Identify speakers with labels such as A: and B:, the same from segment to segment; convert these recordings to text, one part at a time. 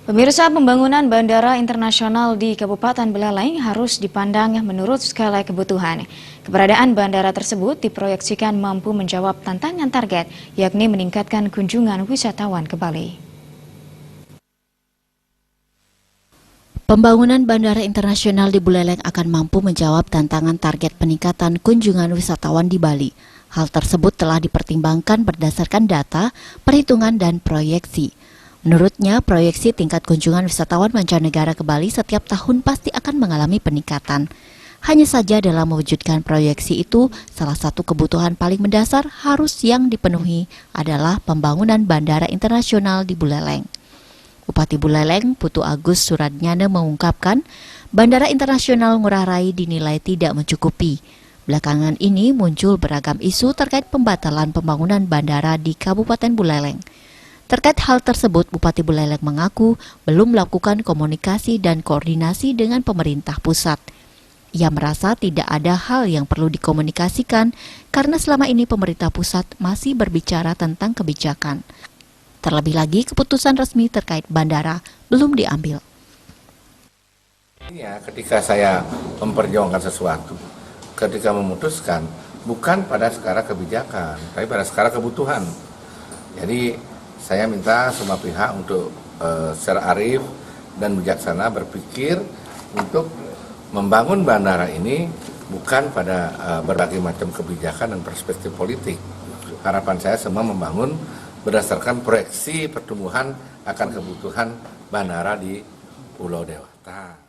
A: Pemirsa, pembangunan Bandara Internasional di Kabupaten Buleleng harus dipandang menurut skala kebutuhan. Keberadaan bandara tersebut diproyeksikan mampu menjawab tantangan target, yakni meningkatkan kunjungan wisatawan ke Bali.
B: Pembangunan Bandara Internasional di Buleleng akan mampu menjawab tantangan target peningkatan kunjungan wisatawan di Bali. Hal tersebut telah dipertimbangkan berdasarkan data, perhitungan, dan proyeksi. Menurutnya, proyeksi tingkat kunjungan wisatawan mancanegara ke Bali setiap tahun pasti akan mengalami peningkatan. Hanya saja dalam mewujudkan proyeksi itu, salah satu kebutuhan paling mendasar harus yang dipenuhi adalah pembangunan Bandara Internasional di Buleleng. Bupati Buleleng, Putu Agus Suradnyana mengungkapkan, Bandara Internasional Ngurah Rai dinilai tidak mencukupi. Belakangan ini muncul beragam isu terkait pembatalan pembangunan bandara di Kabupaten Buleleng. Terkait hal tersebut, Bupati Buleleng mengaku belum melakukan komunikasi dan koordinasi dengan pemerintah pusat. Ia merasa tidak ada hal yang perlu dikomunikasikan karena selama ini pemerintah pusat masih berbicara tentang kebijakan. Terlebih lagi, keputusan resmi terkait bandara belum diambil.
C: Ya, ketika saya memperjuangkan sesuatu, ketika memutuskan, bukan pada skala kebijakan, tapi pada skala kebutuhan. Jadi, saya minta semua pihak untuk secara arif dan bijaksana berpikir untuk membangun bandara ini bukan pada berbagai macam kebijakan dan perspektif politik. Harapan saya semua membangun berdasarkan proyeksi pertumbuhan akan kebutuhan bandara di Pulau Dewata.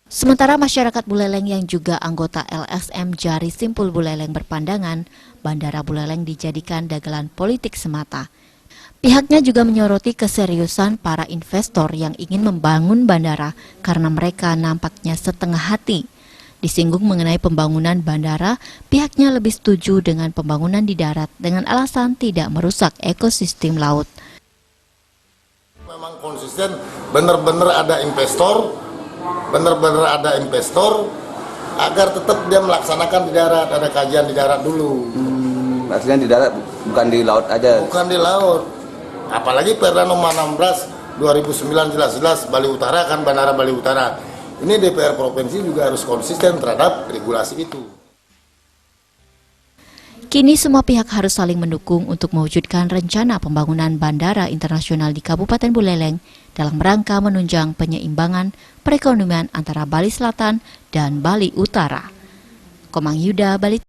B: Sementara masyarakat Buleleng yang juga anggota LSM Jari Simpul Buleleng berpandangan, Bandara Buleleng dijadikan dagelan politik semata. Pihaknya juga menyoroti keseriusan para investor yang ingin membangun bandara karena mereka nampaknya setengah hati. Disinggung mengenai pembangunan bandara, pihaknya lebih setuju dengan pembangunan di darat dengan alasan tidak merusak ekosistem laut.
D: Memang konsisten, benar-benar ada investor, agar tetap dia melaksanakan di darat, ada kajian di darat dulu.
E: Artinya di darat, bukan di laut aja?
D: Bukan di laut. Apalagi Perda nomor 16 2009 jelas-jelas Bali Utara kan Bandara Bali Utara. Ini DPR Provinsi juga harus konsisten terhadap regulasi itu.
B: Kini semua pihak harus saling mendukung untuk mewujudkan rencana pembangunan Bandara Internasional di Kabupaten Buleleng dalam rangka menunjang penyeimbangan perekonomian antara Bali Selatan dan Bali Utara. Komang Yuda, Bali.